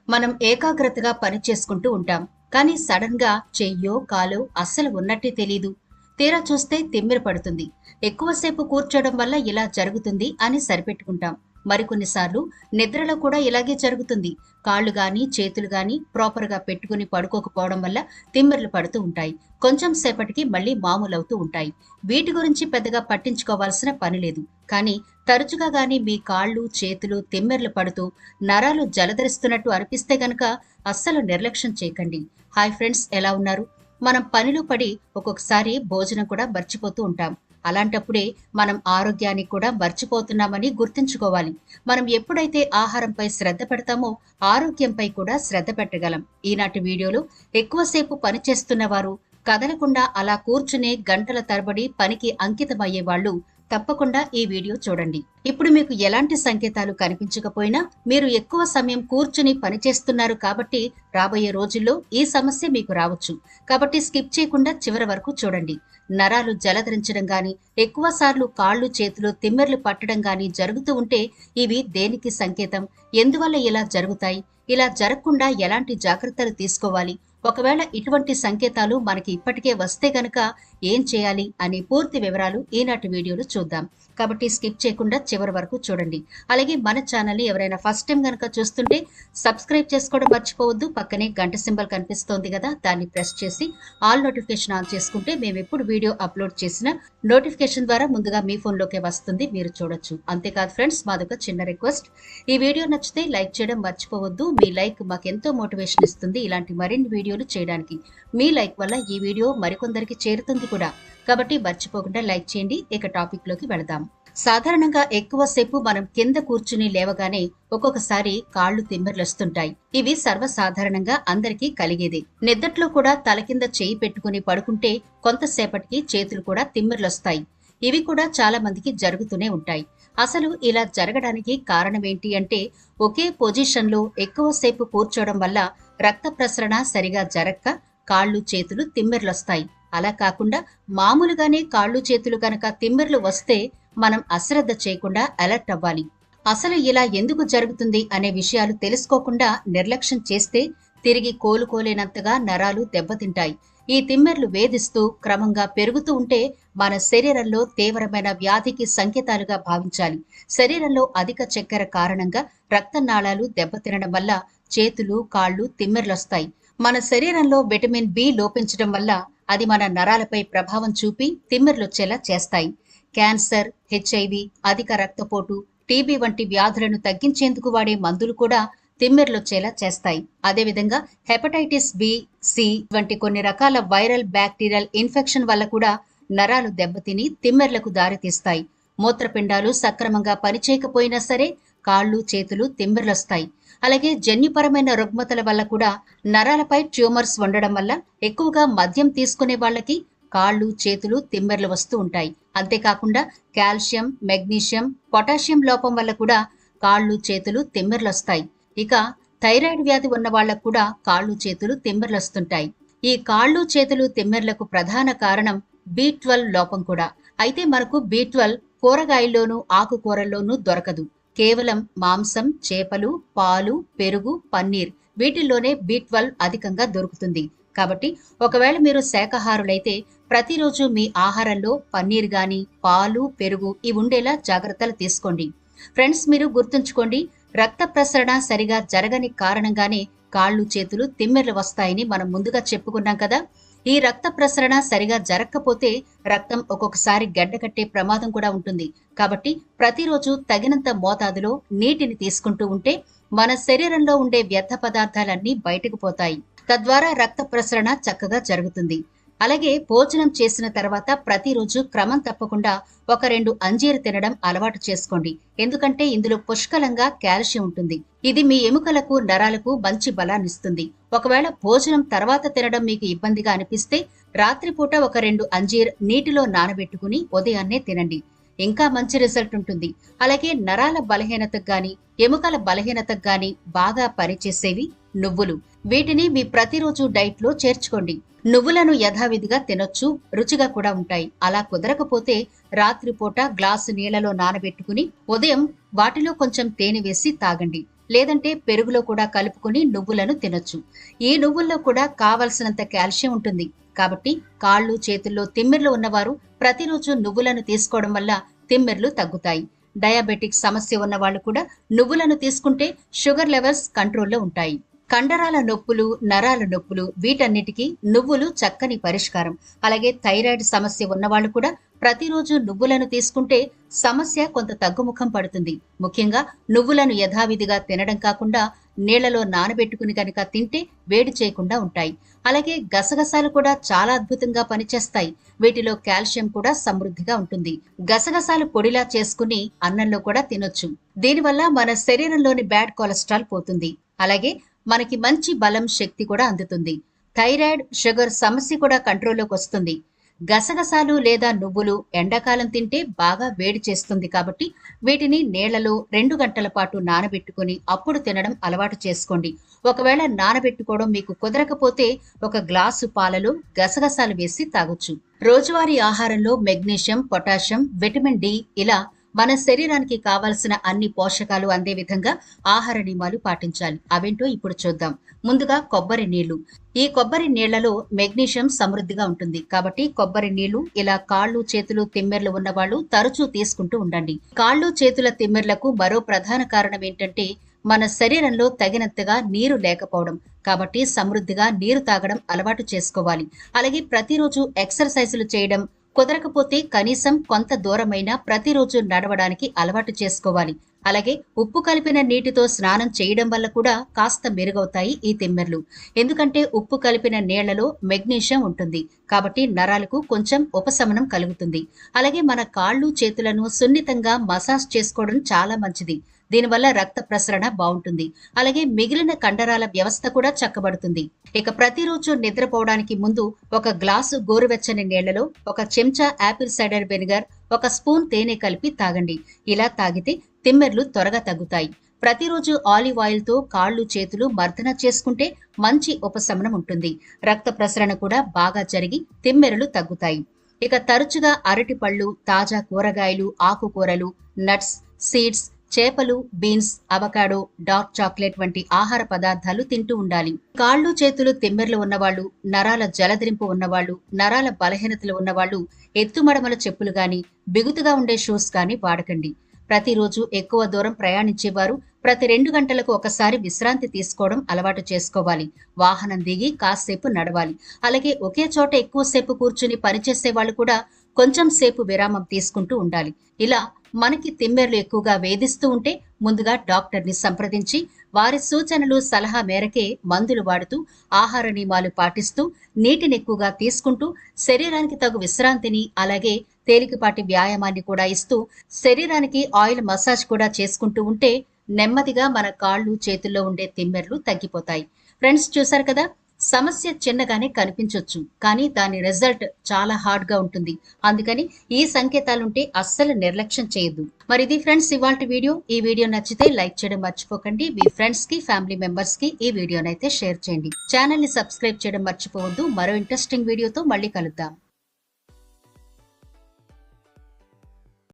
మనం ఏకాగ్రతగా పని చేసుకుంటూ ఉంటాం. కానీ సడన్ గా చెయ్యో కాలో అస్సలు ఉన్నట్టే తెలీదు. తీరా చూస్తే తిమ్మిరి పడుతుంది. ఎక్కువసేపు కూర్చోవడం వల్ల ఇలా జరుగుతుంది అని సరిపెట్టుకుంటాం. మరికొన్నిసార్లు నిద్రలో కూడా ఇలాగే జరుగుతుంది. కాళ్ళు గాని చేతులు గాని ప్రాపర్ గా పెట్టుకుని పడుకోకపోవడం వల్ల తిమ్మిర్లు పడుతూ ఉంటాయి. కొంచెం సేపటికి మళ్ళీ మామూలవుతూ ఉంటాయి. వీటి గురించి పెద్దగా పట్టించుకోవాల్సిన పని లేదు. కానీ తరచుగా గాని మీ కాళ్ళు చేతులు తిమ్మిర్లు పడుతూ నరాలు జలధరిస్తున్నట్టు అనిపిస్తే గనక అస్సలు నిర్లక్ష్యం చేయకండి. హాయ్ ఫ్రెండ్స్, ఎలా ఉన్నారు? మనం పనిలో పడి ఒక్కొక్కసారి భోజనం కూడా మర్చిపోతూ ఉంటాం. అలాంటప్పుడే మనం ఆరోగ్యాన్ని కూడా మర్చిపోతున్నామని గుర్తుంచుకోవాలి. మనం ఎప్పుడైతే ఆహారంపై శ్రద్ధ పెడతామో ఆరోగ్యంపై కూడా శ్రద్ధ పెట్టగలం. ఈనాటి వీడియోలో ఎక్కువసేపు పని చేస్తున్న వారు, కదలకుండా అలా కూర్చునే గంటల తరబడి పనికి అంకితమయ్యే వాళ్ళు తప్పకుండా ఈ వీడియో చూడండి. ఇప్పుడు మీకు ఎలాంటి సంకేతాలు కనిపించకపోయినా మీరు ఎక్కువ సమయం కూర్చుని పనిచేస్తున్నారు కాబట్టి రాబోయే రోజుల్లో ఈ సమస్య మీకు రావచ్చు. కాబట్టి స్కిప్ చేయకుండా చివరి వరకు చూడండి. నరాలు జలధరించడం గాని, ఎక్కువ సార్లు కాళ్ళు చేతులు తిమ్మెర్లు పట్టడం గాని జరుగుతూ ఉంటే ఇవి దేనికి సంకేతం? ఎందువల్ల ఇలా జరుగుతాయి? ఇలా జరగకుండా ఎలాంటి జాగ్రత్తలు తీసుకోవాలి? ఒకవేళ ఇటువంటి సంకేతాలు మనకి ఇప్పటికే వస్తే గనక ఏం చేయాలి అనే పూర్తి వివరాలు ఈనాటి వీడియోలో చూద్దాం. కాబట్టి స్కిప్ చేయకుండా చివరి వరకు చూడండి. అలాగే మన ఛానల్ ని ఎవరైనా ఫస్ట్ టైం గనక చూస్తుంటే సబ్స్క్రైబ్ చేసుకోవడం మర్చిపోవద్దు. పక్కనే గంట సింబల్ కనిపిస్తోంది కదా, దాన్ని ప్రెస్ చేసి ఆల్ నోటిఫికేషన్ ఆన్ చేసుకుంటే మేము ఎప్పుడు వీడియో అప్లోడ్ చేసిన నోటిఫికేషన్ ద్వారా ముందుగా మీ ఫోన్లోకే వస్తుంది, మీరు చూడొచ్చు. అంతేకాదు ఫ్రెండ్స్, మాదొక చిన్న రిక్వెస్ట్, ఈ వీడియో నచ్చితే లైక్ చేయడం మర్చిపోవద్దు. మీ లైక్ మాకెంతో మోటివేషన్ ఇస్తుంది ఇలాంటి మరిన్ని వీడియోలు చేయడానికి. మీ లైక్ వల్ల ఈ వీడియో మరికొందరికి చేరుతుంది కూడా. కాబట్టి మర్చిపోకుండా లైక్ చేయండి. ఇక టాపిక్ లోకి వెళదాం. సాధారణంగా ఎక్కువసేపు మనం కింద కూర్చుని లేవగానే ఒక్కొక్కసారి కాళ్లు తిమ్మిర్లొస్తుంటాయి. ఇవి సర్వసాధారణంగా అందరికీ కలిగేదే. నిద్దట్లో కూడా తల కింద చేయి పెట్టుకుని పడుకుంటే కొంతసేపటికి చేతులు కూడా తిమ్మిర్లొస్తాయి. ఇవి కూడా చాలా మందికి జరుగుతూనే ఉంటాయి. అసలు ఇలా జరగడానికి కారణమేంటి అంటే, ఒకే పొజిషన్ లో ఎక్కువసేపు కూర్చోవడం వల్ల రక్త ప్రసరణ సరిగా జరక్క కాళ్ళు చేతులు తిమ్మిర్లొస్తాయి. అలా కాకుండా మామూలుగానే కాళ్ళు చేతులు కనుక తిమ్మిర్లు వస్తే మనం అశ్రద్ధ చేయకుండా అలర్ట్ అవ్వాలి. అసలు ఇలా ఎందుకు జరుగుతుంది అనే విషయాలు తెలుసుకోకుండా నిర్లక్ష్యం చేస్తే తిరిగి కోలుకోలేనంతగా నరాలు దెబ్బతింటాయి. ఈ తిమ్మెర్లు వేధిస్తూ క్రమంగా పెరుగుతూ ఉంటే మన శరీరంలో తీవ్రమైన వ్యాధికి సంకేతాలుగా భావించాలి. శరీరంలో అధిక చక్కెర కారణంగా రక్తనాళాలు దెబ్బతినడం వల్ల చేతులు కాళ్ళు తిమ్మెర్లొస్తాయి. మన శరీరంలో విటమిన్ బి లోపించడం వల్ల అది మన నరాలపై ప్రభావం చూపి తిమ్మెర్లొచ్చేలా చేస్తాయి. క్యాన్సర్, హెచ్ఐవి, అధిక రక్తపోటు, టీబీ వంటి వ్యాధులను తగ్గించేందుకు వాడే మందులు కూడా తిమ్మెర్లొచ్చేలా చేస్తాయి. అదేవిధంగా హెపటైటిస్ బి, సి వంటి కొన్ని రకాల వైరల్ బ్యాక్టీరియల్ ఇన్ఫెక్షన్ వల్ల కూడా నరాలు దెబ్బతిని తిమ్మెర్లకు దారితీస్తాయి. మూత్రపిండాలు సక్రమంగా పనిచేయకపోయినా సరే కాళ్ళు చేతులు తిమ్మెర్లొస్తాయి. అలాగే జన్యుపరమైన రుగ్మతల వల్ల కూడా నరాలపై ట్యూమర్స్ ఉండడం వల్ల ఎక్కువగా మద్యం తీసుకునే వాళ్ళకి కాళ్ళు చేతులు తిమ్మెర్లు వస్తూ ఉంటాయి. అంతేకాకుండా కాల్షియం, మెగ్నీషియం, పొటాషియం లోపం వల్ల కూడా కాళ్ళు చేతులు తిమ్మెర్లొస్తాయి. ఇక థైరాయిడ్ వ్యాధి ఉన్న వాళ్లకు కూడా కాళ్ళు చేతులు తిమ్మెర్లొస్తుంటాయి. ఈ కాళ్ళు చేతులు తిమ్మెర్లకు ప్రధాన కారణం B12 లోపం కూడా. అయితే మనకు B12 కూరగాయల్లోనూ ఆకుకూరల్లోనూ దొరకదు. కేవలం మాంసం, చేపలు, పాలు, పెరుగు, పన్నీర్ వీటిల్లోనే B12 అధికంగా దొరుకుతుంది. కాబట్టి ఒకవేళ మీరు శాకాహారులైతే ప్రతిరోజు మీ ఆహారంలో పన్నీర్ గాని, పాలు, పెరుగు ఇవి ఉండేలా జాగ్రత్తలు తీసుకోండి. ఫ్రెండ్స్, మీరు గుర్తుంచుకోండి, రక్త ప్రసరణ సరిగా జరగని కారణంగానే కాళ్ళు చేతులు తిమ్మెర్లు వస్తాయని మనం ముందుగా చెప్పుకున్నాం కదా. ఈ రక్త ప్రసరణ సరిగా జరగకపోతే రక్తం ఒక్కొక్కసారి గడ్డకట్టే ప్రమాదం కూడా ఉంటుంది. కాబట్టి ప్రతిరోజు తగినంత మోతాదులో నీటిని తీసుకుంటూ ఉంటే మన శరీరంలో ఉండే వ్యర్థ పదార్థాలన్నీ బయటకు పోతాయి. తద్వారా రక్త ప్రసరణ చక్కగా జరుగుతుంది. అలాగే భోజనం చేసిన తర్వాత ప్రతిరోజు క్రమం తప్పకుండా 1-2 అంజీరు తినడం అలవాటు చేసుకోండి. ఎందుకంటే ఇందులో పుష్కలంగా కాల్షియం ఉంటుంది. ఇది మీ ఎముకలకు నరాలకు మంచి బలాన్నిస్తుంది. ఒకవేళ భోజనం తర్వాత తినడం మీకు ఇబ్బందిగా అనిపిస్తే రాత్రిపూట 1-2 అంజీర్ నీటిలో నానబెట్టుకుని ఉదయాన్నే తినండి. ఇంకా మంచి రిజల్ట్ ఉంటుంది. అలాగే నరాల బలహీనతకు గాని, ఎముకల బలహీనతకు గాని బాగా పనిచేసేవి నువ్వులు. వీటిని మీ ప్రతిరోజు డైట్ లో చేర్చుకోండి. నువ్వులను యథావిధిగా తినొచ్చు, రుచిగా కూడా ఉంటాయి. అలా కుదరకపోతే రాత్రిపూట గ్లాసు నీళ్లలో నానబెట్టుకుని ఉదయం వాటిలో కొంచెం తేనె వేసి తాగండి. లేదంటే పెరుగులో కూడా కలుపుకుని నువ్వులను తినొచ్చు. ఈ నువ్వుల్లో కూడా కావలసినంత కాల్షియం ఉంటుంది. కాబట్టి కాళ్ళు చేతుల్లో తిమ్మిర్లు ఉన్నవారు ప్రతిరోజు నువ్వులను తీసుకోవడం వల్ల తిమ్మిర్లు తగ్గుతాయి. డయాబెటిక్ సమస్య ఉన్న వాళ్ళు కూడా నువ్వులను తీసుకుంటే షుగర్ లెవెల్స్ కంట్రోల్లో ఉంటాయి. కండరాల నొప్పులు, నరాల నొప్పులు వీటన్నిటికీ నువ్వులు చక్కని పరిష్కారం. అలాగే థైరాయిడ్ సమస్య ఉన్నవాళ్ళు కూడా ప్రతిరోజు నువ్వులను తీసుకుంటే సమస్య కొంత తగ్గుముఖం పడుతుంది. ముఖ్యంగా నువ్వులను యథావిధిగా తినడం కాకుండా నీళ్లలో నానబెట్టుకుని కనుక తింటే వేడి చేయకుండా ఉంటాయి. అలాగే గసగసాలు కూడా చాలా అద్భుతంగా పనిచేస్తాయి. వీటిలో కాల్షియం కూడా సమృద్ధిగా ఉంటుంది. గసగసాలు పొడిలా చేసుకుని అన్నంలో కూడా తినొచ్చు. దీనివల్ల మన శరీరంలోని బ్యాడ్ కొలెస్ట్రాల్ పోతుంది. అలాగే మనకి మంచి బలం, శక్తి కూడా అందుతుంది. థైరాయిడ్, షుగర్ సమస్య కూడా కంట్రోల్లోకి వస్తుంది. గసగసాలు లేదా నువ్వులు ఎండాకాలం తింటే బాగా వేడి చేస్తుంది కాబట్టి వీటిని నీళ్లలో 2 గంటల పాటు నానబెట్టుకుని అప్పుడు తినడం అలవాటు చేసుకోండి. ఒకవేళ నానబెట్టుకోవడం మీకు కుదరకపోతే ఒక గ్లాసు పాలలో గసగసాలు వేసి తాగొచ్చు. రోజువారీ ఆహారంలో మెగ్నీషియం, పొటాషియం, విటమిన్ డి ఇలా మన శరీరానికి కావలసిన అన్ని పోషకాలు అందే విధంగా ఆహార నియమాలు పాటించాలి. అవేంటో ఇప్పుడు చూద్దాం. ముందుగా కొబ్బరి నీళ్లు. ఈ కొబ్బరి నీళ్లలో మెగ్నీషియం సమృద్ధిగా ఉంటుంది. కాబట్టి కొబ్బరి నీళ్లు ఇలా కాళ్ళు చేతులు తిమ్మెర్లు ఉన్నవాళ్ళు తరచూ తీసుకుంటూ ఉండండి. కాళ్ళు చేతుల తిమ్మెర్లకు మరో ప్రధాన కారణం ఏంటంటే మన శరీరంలో తగినంతగా నీరు లేకపోవడం. కాబట్టి సమృద్ధిగా నీరు తాగడం అలవాటు చేసుకోవాలి. అలాగే ప్రతిరోజు ఎక్సర్సైజులు చేయడం కుదరకపోతే కనీసం కొంత దూరమైనా ప్రతిరోజు నడవడానికి అలవాటు చేసుకోవాలి. అలాగే ఉప్పు కలిపిన నీటితో స్నానం చేయడం వల్ల కూడా కాస్త మెరుగవుతాయి ఈ తిమ్మెర్లు. ఎందుకంటే ఉప్పు కలిపిన నీళ్లలో మెగ్నీషియం ఉంటుంది. కాబట్టి నరాలకు కొంచెం ఉపశమనం కలుగుతుంది. అలాగే మన కాళ్ళు చేతులను సున్నితంగా మసాజ్ చేసుకోవడం చాలా మంచిది. దీనివల్ల రక్త ప్రసరణ బాగుంటుంది. అలాగే మిగిలిన కండరాల వ్యవస్థ కూడా చక్కబడుతుంది. ఇక ప్రతిరోజు నిద్రపోవడానికి ముందు ఒక గ్లాసు గోరువెచ్చని నీళ్లలో ఒక చెంచా యాపిల్ సైడర్ వెనిగర్, ఒక స్పూన్ తేనె కలిపి తాగండి. ఇలా తాగితే తిమ్మెర్లు త్వరగా తగ్గుతాయి. ప్రతిరోజు ఆలివ్ ఆయిల్ తో కాళ్ళు చేతులు మర్దన చేసుకుంటే మంచి ఉపశమనం ఉంటుంది. రక్త ప్రసరణ కూడా బాగా జరిగి తిమ్మెరలు తగ్గుతాయి. ఇక తరచుగా అరటి పళ్ళు, తాజా కూరగాయలు, ఆకుకూరలు, నట్స్, సీడ్స్, చేపలు, బీన్స్, అవకాడో, డార్క్ చాక్లెట్ వంటి ఆహార పదార్థాలు తింటూ ఉండాలి. కాళ్ళు చేతులు తిమ్మెర్లు ఉన్నవాళ్లు, నరాల జలదిరింపు ఉన్నవాళ్లు, నరాల బలహీనతలు ఉన్నవాళ్లు ఎత్తుమడమల చెప్పులు గాని, బిగుతుగా ఉండే షూస్ గాని వాడకండి. ప్రతిరోజు ఎక్కువ దూరం ప్రయాణించేవారు ప్రతి 2 గంటలకు ఒకసారి విశ్రాంతి తీసుకోవడం అలవాటు చేసుకోవాలి. వాహనం దిగి కాసేపు నడవాలి. అలాగే ఒకే చోట ఎక్కువసేపు కూర్చుని పనిచేసే వాళ్ళు కూడా కొంచెం సేపు విరామం తీసుకుంటూ ఉండాలి. ఇలా మనకి తిమ్మెర్లు ఎక్కువగా వేధిస్తూ ఉంటే ముందుగా డాక్టర్ని సంప్రదించి వారి సూచనలు, సలహా మేరకే మందులు వాడుతూ ఆహార నియమాలు పాటిస్తూ నీటిని ఎక్కువగా తీసుకుంటూ శరీరానికి తగు విశ్రాంతిని అలాగే తేలికపాటి వ్యాయామాన్ని కూడా ఇస్తూ శరీరానికి ఆయిల్ మసాజ్ కూడా చేసుకుంటూ ఉంటే నెమ్మదిగా మన కాళ్ళు చేతుల్లో ఉండే తిమ్మెర్లు తగ్గిపోతాయి. ఫ్రెండ్స్, చూసారు కదా, సమస్య చిన్నగానే కనిపించొచ్చు, కానీ దాని రిజల్ట్ చాలా హార్డ్ గా ఉంటుంది. అందుకని ఈ సంకేతాలుంటే అస్సలు నిర్లక్ష్యం చేయొద్దు. మరి ఇది ఫ్రెండ్స్ ఇవాల్టి వీడియో. ఈ వీడియో నచ్చితే లైక్ చేయడం మర్చిపోకండి. మీ ఫ్రెండ్స్ కి, ఫ్యామిలీ మెంబర్స్ కి ఈ వీడియోనైతే షేర్ చేయండి. ఛానల్ ని సబ్స్క్రైబ్ చేయడం మర్చిపోవద్దు. మరో ఇంట్రెస్టింగ్ వీడియోతో మళ్ళీ కలుద్దాం.